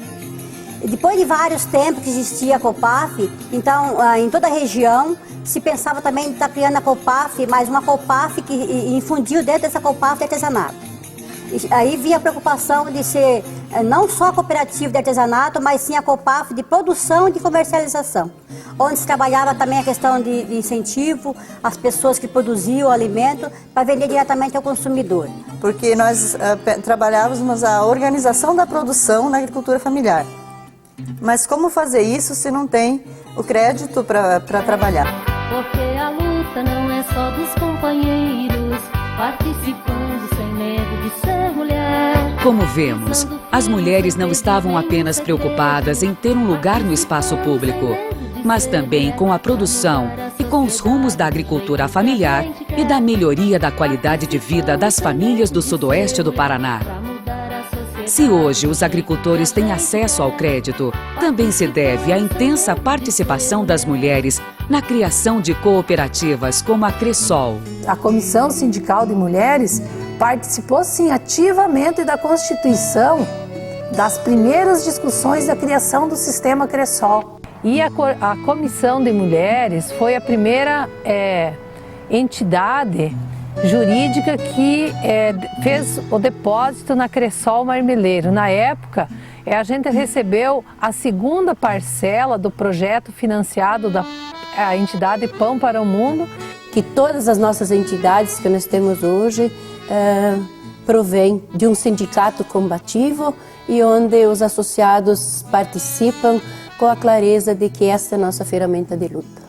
E depois de vários tempos que existia a COPAF, então, em toda a região, se pensava também em estar criando a COPAF, mas uma COPAF que infundiu dentro dessa COPAF de artesanato. E aí vinha a preocupação de ser não só a cooperativa de artesanato, mas sim a COPAF de produção e de comercialização, onde se trabalhava também a questão de incentivo às pessoas que produziam o alimento para vender diretamente ao consumidor. Porque nós trabalhávamos a organização da produção na agricultura familiar. Mas como fazer isso se não tem o crédito para trabalhar? Porque a luta não é só dos companheiros participando sem medo de ser mulher. Como vemos, as mulheres não estavam apenas preocupadas em ter um lugar no espaço público, mas também com a produção e com os rumos da agricultura familiar e da melhoria da qualidade de vida das famílias do sudoeste do Paraná. Se hoje os agricultores têm acesso ao crédito, também se deve à intensa participação das mulheres na criação de cooperativas como a Cressol. A Comissão Sindical de Mulheres participou, sim, ativamente da constituição das primeiras discussões da criação do sistema Cressol. E a Comissão de Mulheres foi a primeira entidade jurídica que fez o depósito na Cressol Marmeleiro. Na época, a gente recebeu a segunda parcela do projeto financiado da entidade Pão para o Mundo. Que todas as nossas entidades que nós temos hoje provêm de um sindicato combativo e onde os associados participam com a clareza de que essa é a nossa ferramenta de luta.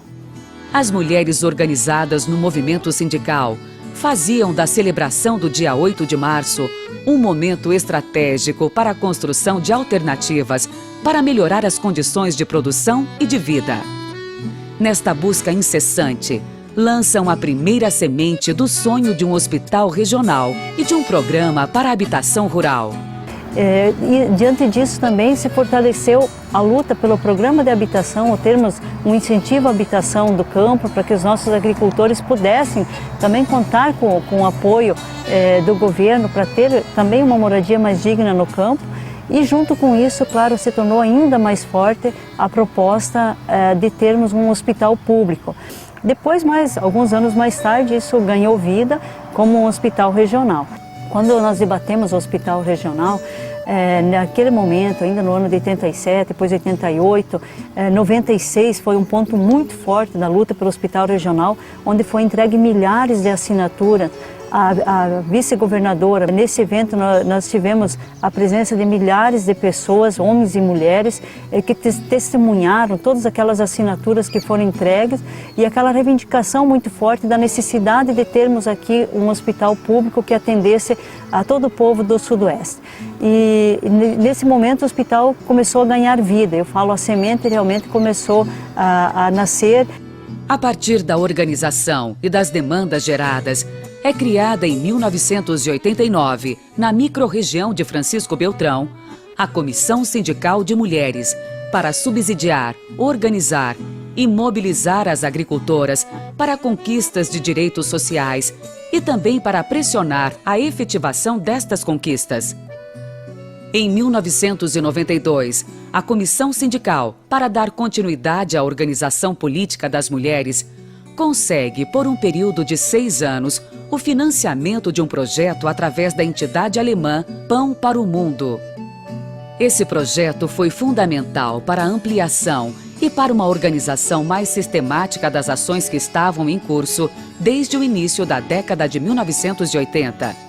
As mulheres organizadas no movimento sindical faziam da celebração do dia 8 de março um momento estratégico para a construção de alternativas para melhorar as condições de produção e de vida. Nesta busca incessante, lançam a primeira semente do sonho de um hospital regional e de um programa para a habitação rural. E diante disso também se fortaleceu a luta pelo programa de habitação, ou termos um incentivo à habitação do campo, para que os nossos agricultores pudessem também contar com o apoio do governo para ter também uma moradia mais digna no campo. E junto com isso, claro, se tornou ainda mais forte a proposta de termos um hospital público. Depois, alguns anos mais tarde, isso ganhou vida como um hospital regional. Quando nós debatemos o hospital regional, naquele momento, ainda no ano de 87, depois de 88, 96 foi um ponto muito forte da luta pelo hospital regional, onde foi entregue milhares de assinaturas a vice-governadora. Nesse evento nós tivemos a presença de milhares de pessoas, homens e mulheres, que testemunharam todas aquelas assinaturas que foram entregues e aquela reivindicação muito forte da necessidade de termos aqui um hospital público que atendesse a todo o povo do Sudoeste. E nesse momento o hospital começou a ganhar vida. Eu falo, a semente realmente começou a nascer. A partir da organização e das demandas geradas, é criada em 1989, na microrregião de Francisco Beltrão, a Comissão Sindical de Mulheres, para subsidiar, organizar e mobilizar as agricultoras para conquistas de direitos sociais e também para pressionar a efetivação destas conquistas. Em 1992, a Comissão Sindical, para dar continuidade à organização política das mulheres, consegue, por um período de 6 anos, o financiamento de um projeto através da entidade alemã Pão para o Mundo. Esse projeto foi fundamental para a ampliação e para uma organização mais sistemática das ações que estavam em curso desde o início da década de 1980.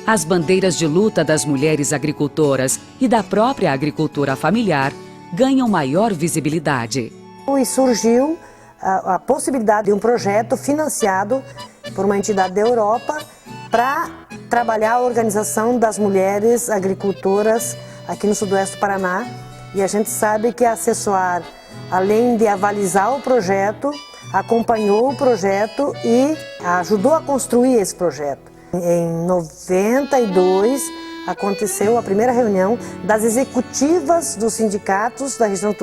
As bandeiras de luta das mulheres agricultoras e da própria agricultura familiar ganham maior visibilidade. E surgiu a possibilidade de um projeto financiado por uma entidade da Europa para trabalhar a organização das mulheres agricultoras aqui no Sudoeste do Paraná. E a gente sabe que a Assessoar, além de avalizar o projeto, acompanhou o projeto e ajudou a construir esse projeto. Em 92, aconteceu a primeira reunião das executivas dos sindicatos da região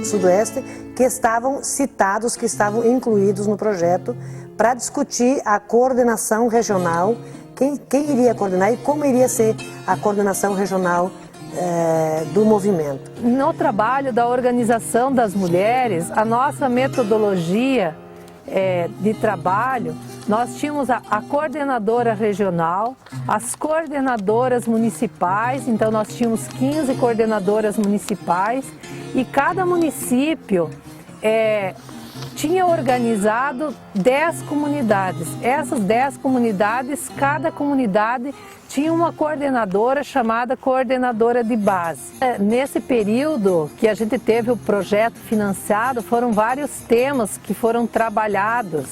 Sudoeste que estavam citados, que estavam incluídos no projeto, para discutir a coordenação regional, quem iria coordenar e como iria ser a coordenação regional do movimento. No trabalho da organização das mulheres, a nossa metodologia de trabalho, nós tínhamos a coordenadora regional, as coordenadoras municipais, então nós tínhamos 15 coordenadoras municipais e cada município tinha organizado 10 comunidades. Essas 10 comunidades, cada comunidade tinha uma coordenadora chamada coordenadora de base. Nesse período que a gente teve o projeto financiado, foram vários temas que foram trabalhados.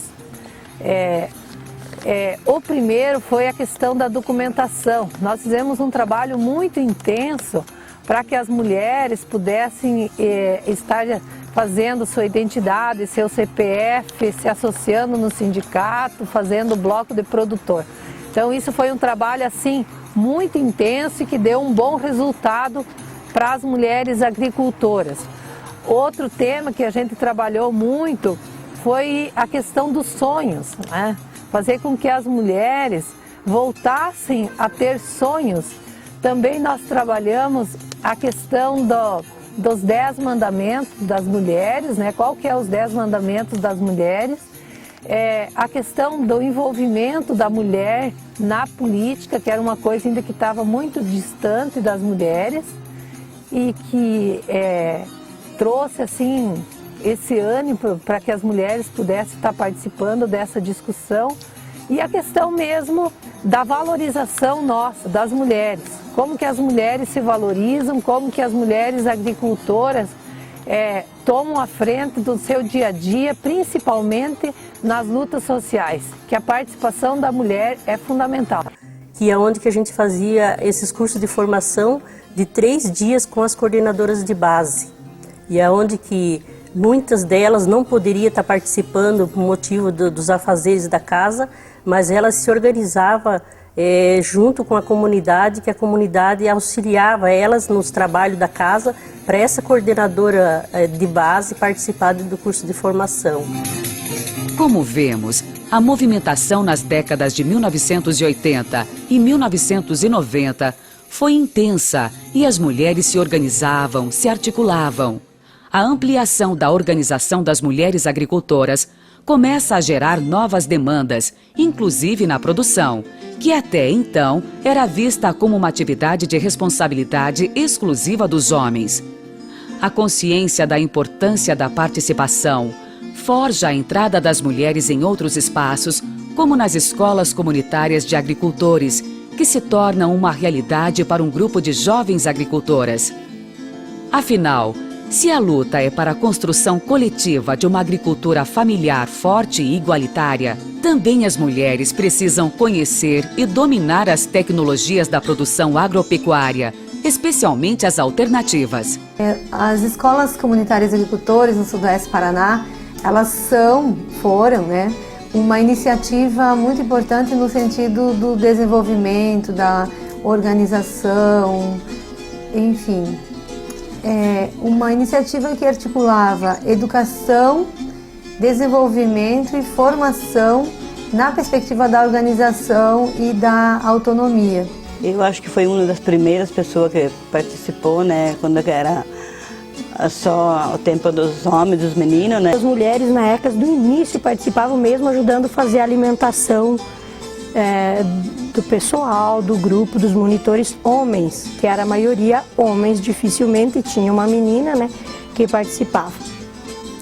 O primeiro foi a questão da documentação. Nós fizemos um trabalho muito intenso para que as mulheres pudessem estar fazendo sua identidade, seu CPF, se associando no sindicato, fazendo bloco de produtor. Então isso foi um trabalho assim muito intenso e que deu um bom resultado para as mulheres agricultoras. Outro tema que a gente trabalhou muito foi a questão dos sonhos, né? Fazer com que as mulheres voltassem a ter sonhos. Também nós trabalhamos a questão dos 10 mandamentos das mulheres, né? Qual que é os 10 mandamentos das mulheres? A questão do envolvimento da mulher na política, que era uma coisa ainda que estava muito distante das mulheres e que trouxe assim esse ânimo para que as mulheres pudessem estar participando dessa discussão e a questão mesmo da valorização nossa, das mulheres. Como que as mulheres se valorizam, como que as mulheres agricultoras tomam a frente do seu dia a dia, principalmente nas lutas sociais, que a participação da mulher é fundamental. Que é onde que a gente fazia esses cursos de formação de 3 dias com as coordenadoras de base. E é onde que muitas delas não poderiam estar participando por motivo dos afazeres da casa, mas elas se organizavam junto com a comunidade, que a comunidade auxiliava elas nos trabalhos da casa para essa coordenadora de base participar do curso de formação. Como vemos, a movimentação nas décadas de 1980 e 1990 foi intensa e as mulheres se organizavam, se articulavam. A ampliação da organização das mulheres agricultoras começa a gerar novas demandas, inclusive na produção, que até então era vista como uma atividade de responsabilidade exclusiva dos homens. A consciência da importância da participação forja a entrada das mulheres em outros espaços, como nas escolas comunitárias de agricultores, que se tornam uma realidade para um grupo de jovens agricultoras. Afinal, se a luta é para a construção coletiva de uma agricultura familiar forte e igualitária, também as mulheres precisam conhecer e dominar as tecnologias da produção agropecuária, especialmente as alternativas. As escolas comunitárias de agricultores no Sudoeste Paraná, elas foram, uma iniciativa muito importante no sentido do desenvolvimento, da organização, enfim. Uma iniciativa que articulava educação, desenvolvimento e formação na perspectiva da organização e da autonomia. Eu acho que foi uma das primeiras pessoas que participou, quando era só o tempo dos homens, dos meninos, As mulheres na ECAS do início participavam mesmo ajudando a fazer a alimentação do pessoal, do grupo, dos monitores homens, que era a maioria homens, dificilmente tinha uma menina, que participava.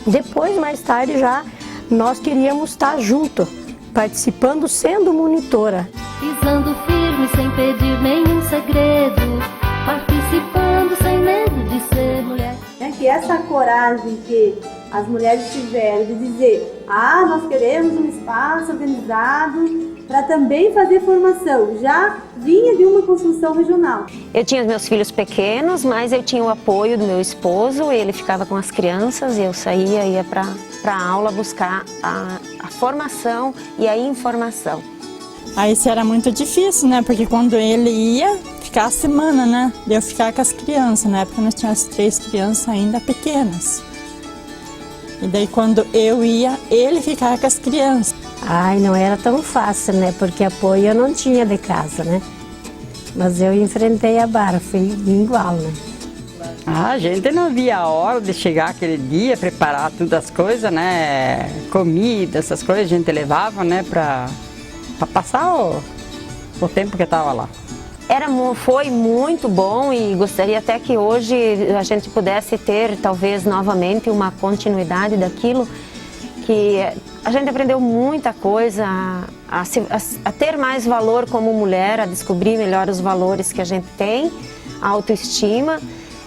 Depois, mais tarde, já nós queríamos estar junto, participando, sendo monitora. Pisando firme sem pedir nenhum segredo, participando sem medo de ser mulher. Que essa coragem que as mulheres tiveram de dizer, nós queremos um espaço organizado para também fazer formação, já vinha de uma construção regional. Eu tinha meus filhos pequenos, mas eu tinha o apoio do meu esposo, ele ficava com as crianças, eu saía, ia para a aula buscar a formação e a informação. Aí isso era muito difícil, porque quando ele ia, ficar a semana, de eu ficar com as crianças, na época nós tínhamos 3 crianças ainda pequenas. E daí quando eu ia, ele ficava com as crianças. Não era tão fácil, porque apoio eu não tinha de casa, Mas eu enfrentei a barra, foi igual, A gente não via a hora de chegar aquele dia, preparar todas as coisas, Comida, essas coisas a gente levava, para passar o tempo que estava lá. Foi muito bom e gostaria até que hoje a gente pudesse ter, talvez, novamente uma continuidade daquilo que a gente aprendeu muita coisa, a ter mais valor como mulher, a descobrir melhor os valores que a gente tem, a autoestima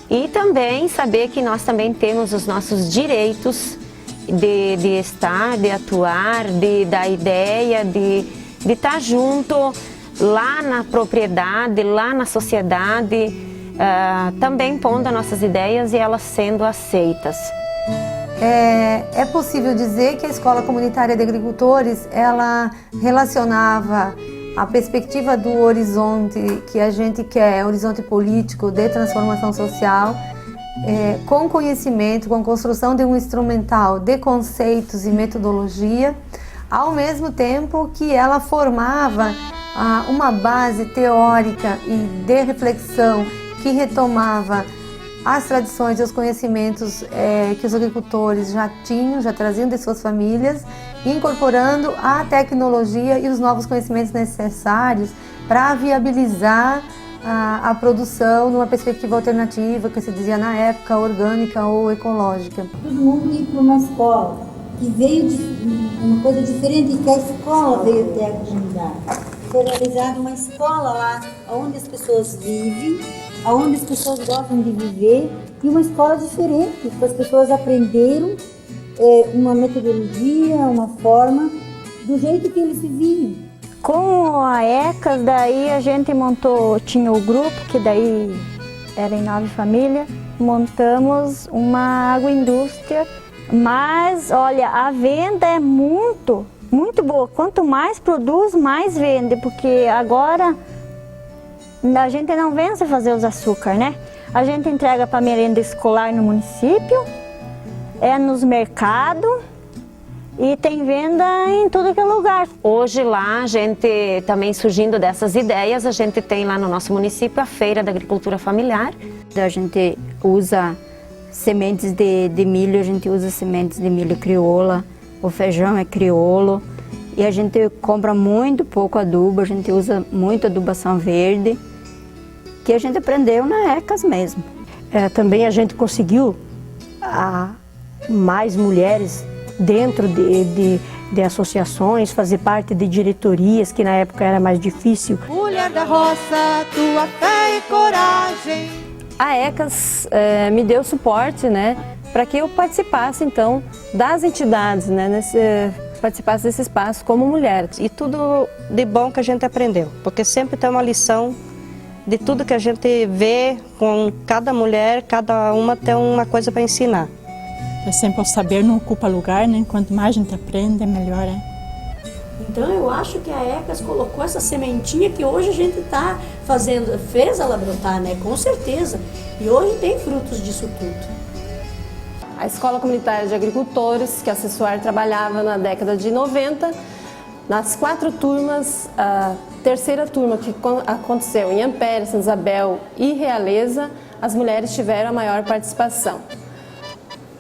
e também saber que nós também temos os nossos direitos de estar, de atuar, de dar ideia, de estar junto lá na propriedade, lá na sociedade, também pondo as nossas ideias e elas sendo aceitas. É possível dizer que a Escola Comunitária de Agricultores, ela relacionava a perspectiva do horizonte que a gente quer, horizonte político de transformação social, com conhecimento, com construção de um instrumental de conceitos e metodologia, ao mesmo tempo que ela formava uma base teórica e de reflexão que retomava as tradições e os conhecimentos que os agricultores já traziam de suas famílias, incorporando a tecnologia e os novos conhecimentos necessários para viabilizar a produção numa perspectiva alternativa, que se dizia na época, orgânica ou ecológica. Todo mundo ia para uma escola, que veio de uma coisa diferente, que a escola veio até a comunidade. Foi realizada uma escola lá, onde as pessoas vivem, onde as pessoas gostam de viver, e uma escola diferente, que as pessoas aprenderam uma metodologia, uma forma, do jeito que eles viviam. Com a ECAS, daí a gente tinha o grupo, que daí era em 9 famílias, montamos uma agroindústria, mas olha, a venda é muito boa. Quanto mais produz, mais vende, porque agora a gente não vence fazer os açúcar, A gente entrega para merenda escolar no município, nos mercados e tem venda em tudo que é lugar. Hoje lá, a gente também surgindo dessas ideias, a gente tem lá no nosso município a Feira da Agricultura Familiar. A gente usa sementes de milho, a gente usa sementes de milho crioula, o feijão é crioulo e a gente compra muito pouco adubo, a gente usa muito adubação verde, que a gente aprendeu na ECAS mesmo. Também a gente conseguiu mais mulheres dentro de associações, fazer parte de diretorias, que na época era mais difícil. Mulher da roça, tua fé e coragem. A ECAS me deu suporte, né, para que eu participasse então das entidades, né, participasse desse espaço como mulher. E tudo de bom que a gente aprendeu, porque sempre tem uma lição de tudo que a gente vê com cada mulher, cada uma tem uma coisa para ensinar. É sempre o saber não ocupa lugar, né? Quanto mais a gente aprende, melhor é. Então eu acho que a ECAS colocou essa sementinha que hoje a gente está fazendo, fez ela brotar, né? Com certeza. E hoje tem frutos disso tudo. A Escola Comunitária de Agricultores, que a Cessuar trabalhava na década de 90, nas 4 turmas, a terceira turma que aconteceu em Ampere, Santa Isabel e Realeza, as mulheres tiveram a maior participação.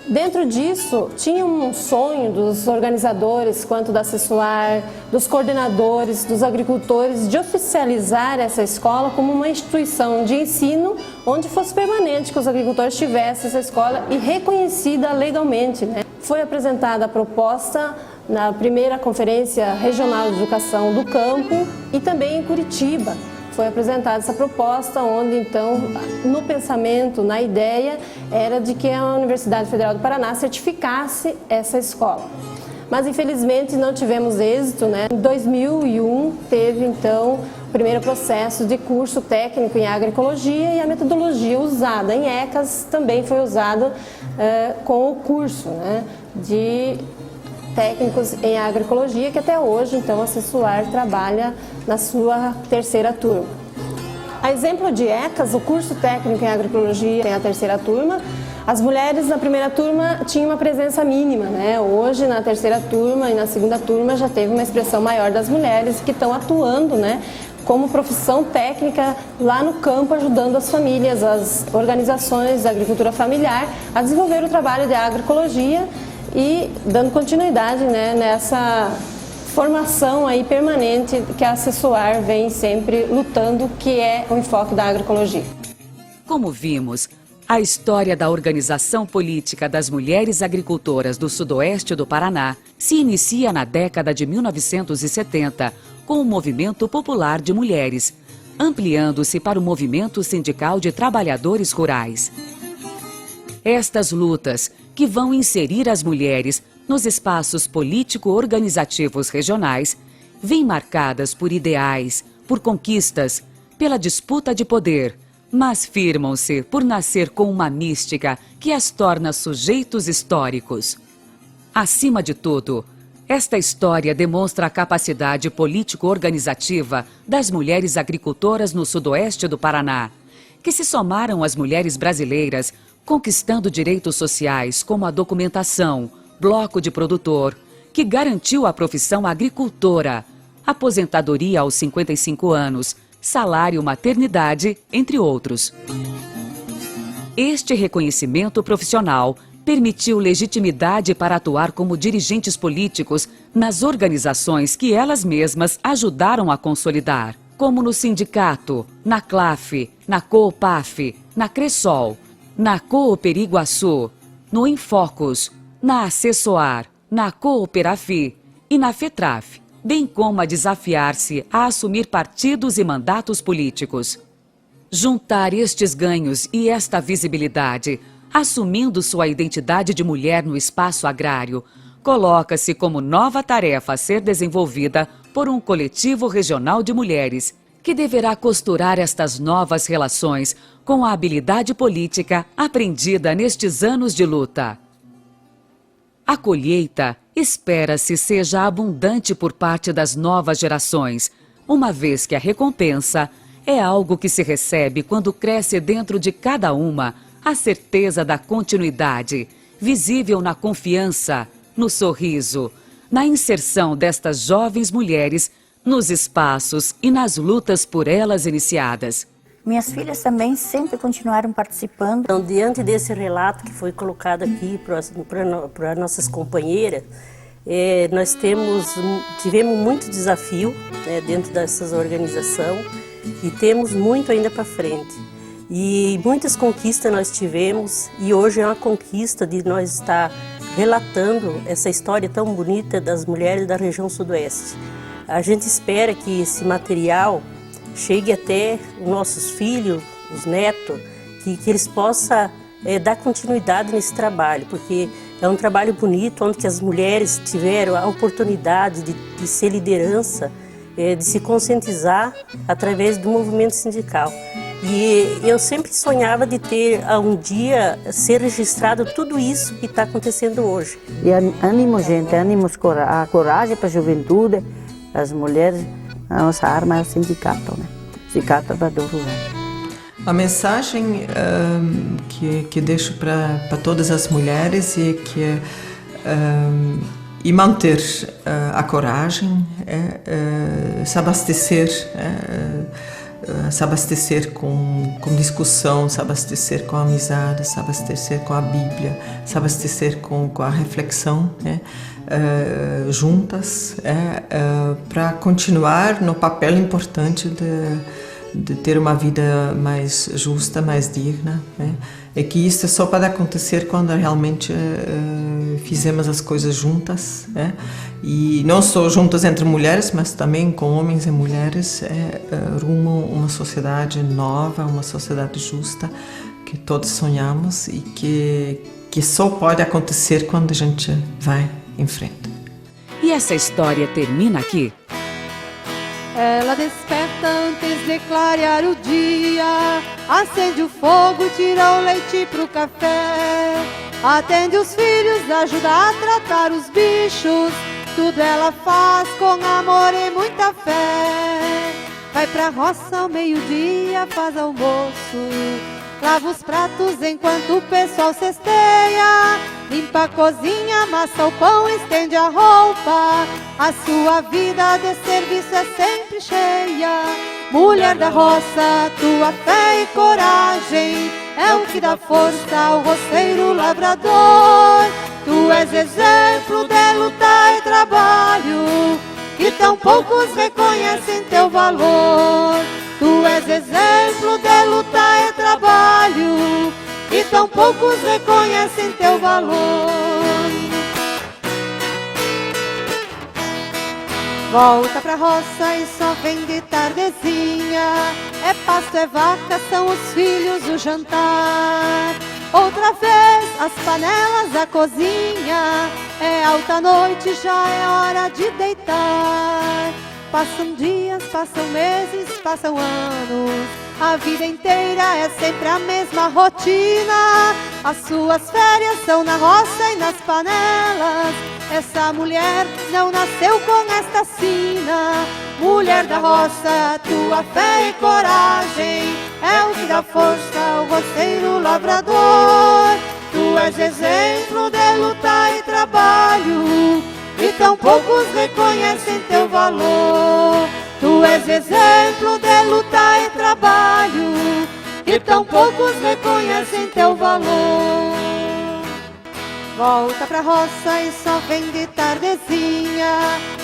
Dentro disso, tinha um sonho dos organizadores, quanto da Cessuar, dos coordenadores, dos agricultores, de oficializar essa escola como uma instituição de ensino onde fosse permanente, que os agricultores tivessem essa escola e reconhecida legalmente, né? Foi apresentada a proposta na primeira Conferência Regional de Educação do Campo e também em Curitiba. Foi apresentada essa proposta, onde então, no pensamento, na ideia, era de que a Universidade Federal do Paraná certificasse essa escola. Mas infelizmente não tivemos êxito, né? Em 2001 teve então o primeiro processo de curso técnico em agroecologia e a metodologia usada em ECAS também foi usada com o curso, né, de técnicos em agroecologia, que até hoje, então, a Cessuar trabalha na sua terceira turma. A exemplo de ECAS, o curso técnico em agroecologia tem a terceira turma. As mulheres na primeira turma tinham uma presença mínima, né? Hoje, na terceira turma e na segunda turma, já teve uma expressão maior das mulheres que estão atuando, né, como profissão técnica lá no campo, ajudando as famílias, as organizações da agricultura familiar a desenvolver o trabalho de agroecologia e dando continuidade, né, nessa formação aí permanente que a Cessuar vem sempre lutando, que é o enfoque da agroecologia. Como vimos, a história da organização política das mulheres agricultoras do sudoeste do Paraná se inicia na década de 1970 com o Movimento Popular de Mulheres, ampliando-se para o Movimento Sindical de Trabalhadores Rurais. Estas lutas, que vão inserir as mulheres nos espaços político-organizativos regionais, vêm marcadas por ideais, por conquistas, pela disputa de poder, mas firmam-se por nascer com uma mística que as torna sujeitos históricos. Acima de tudo, esta história demonstra a capacidade político-organizativa das mulheres agricultoras no sudoeste do Paraná, que se somaram às mulheres brasileiras, conquistando direitos sociais como a documentação, bloco de produtor, que garantiu a profissão agricultora, aposentadoria aos 55 anos, salário maternidade, entre outros. Este reconhecimento profissional permitiu legitimidade para atuar como dirigentes políticos nas organizações que elas mesmas ajudaram a consolidar, como no sindicato, na CLAF, na COPAF, na Cressol, na Cooperiguaçu, no Infocus, na Cessuar, na Cooperafi e na FETRAF, bem como a desafiar-se a assumir partidos e mandatos políticos. Juntar estes ganhos e esta visibilidade, assumindo sua identidade de mulher no espaço agrário, coloca-se como nova tarefa a ser desenvolvida por um coletivo regional de mulheres, que deverá costurar estas novas relações com a habilidade política aprendida nestes anos de luta. A colheita espera-se seja abundante por parte das novas gerações, uma vez que a recompensa é algo que se recebe quando cresce dentro de cada uma a certeza da continuidade, visível na confiança, no sorriso, na inserção destas jovens mulheres nos espaços e nas lutas por elas iniciadas. Minhas filhas também sempre continuaram participando. Então, diante desse relato que foi colocado aqui para nossas companheiras, nós tivemos muito desafio, né, dentro dessas organizações e temos muito ainda para frente. E muitas conquistas nós tivemos e hoje é uma conquista de nós estar relatando essa história tão bonita das mulheres da região sudoeste. A gente espera que esse material chegue até os nossos filhos, os netos, que eles possam dar continuidade nesse trabalho, porque é um trabalho bonito, onde que as mulheres tiveram a oportunidade de ser liderança, de se conscientizar através do movimento sindical. E eu sempre sonhava de ter, um dia, ser registrado tudo isso que está acontecendo hoje. E ânimo, gente, ânimo, a coragem para a juventude, as mulheres, a nossa arma é o sindicato, né? O Sindicato Trabalhador Rural. A mensagem que deixo para todas as mulheres é que e manter a coragem, se abastecer, se abastecer com discussão, se abastecer com a amizade, se abastecer com a Bíblia, se abastecer com a reflexão, juntas, para continuar no papel importante de ter uma vida mais justa, mais digna. É que isso só pode acontecer quando realmente fizemos as coisas juntas, e não só juntas entre mulheres, mas também com homens e mulheres, rumo a uma sociedade nova, uma sociedade justa, que todos sonhamos e que só pode acontecer quando a gente vai em frente. E essa história termina aqui. Ela desperta antes de clarear o dia, acende o fogo, tira o leite pro café, atende os filhos, ajuda a tratar os bichos, tudo ela faz com amor e muita fé. Vai pra roça ao meio-dia, faz almoço, lava os pratos enquanto o pessoal cesteia, limpa a cozinha, amassa o pão, estende a roupa. A sua vida de serviço é sempre cheia. Mulher da roça, tua fé e coragem é o que dá força ao roceiro lavrador. Tu és exemplo de luta e trabalho, e tão poucos reconhecem teu valor. Tu és exemplo de luta e trabalho, e tão poucos reconhecem teu valor. Volta pra roça e só vem de tardezinha, é pasto, é vaca, são os filhos, o jantar. Outra vez as panelas, a cozinha, é alta noite, já é hora de deitar. Passam dias, passam meses, passam anos, a vida inteira é sempre a mesma rotina. As suas férias são na roça e nas panelas. Essa mulher não nasceu com esta sina. Mulher da roça, tua fé e coragem é o que dá força ao roceiro lavrador. Tu és exemplo de luta e trabalho, e tão poucos reconhecem teu valor. Tu és exemplo de luta e trabalho, e tão poucos reconhecem teu valor. Volta pra roça e só vem de tardezinha,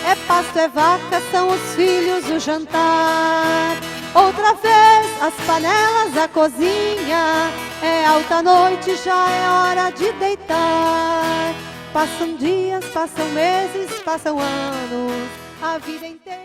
é pasto, é vaca, são os filhos, o jantar. Outra vez as panelas, a cozinha, é alta noite, já é hora de deitar. Passam dias, passam meses, passam anos, a vida inteira.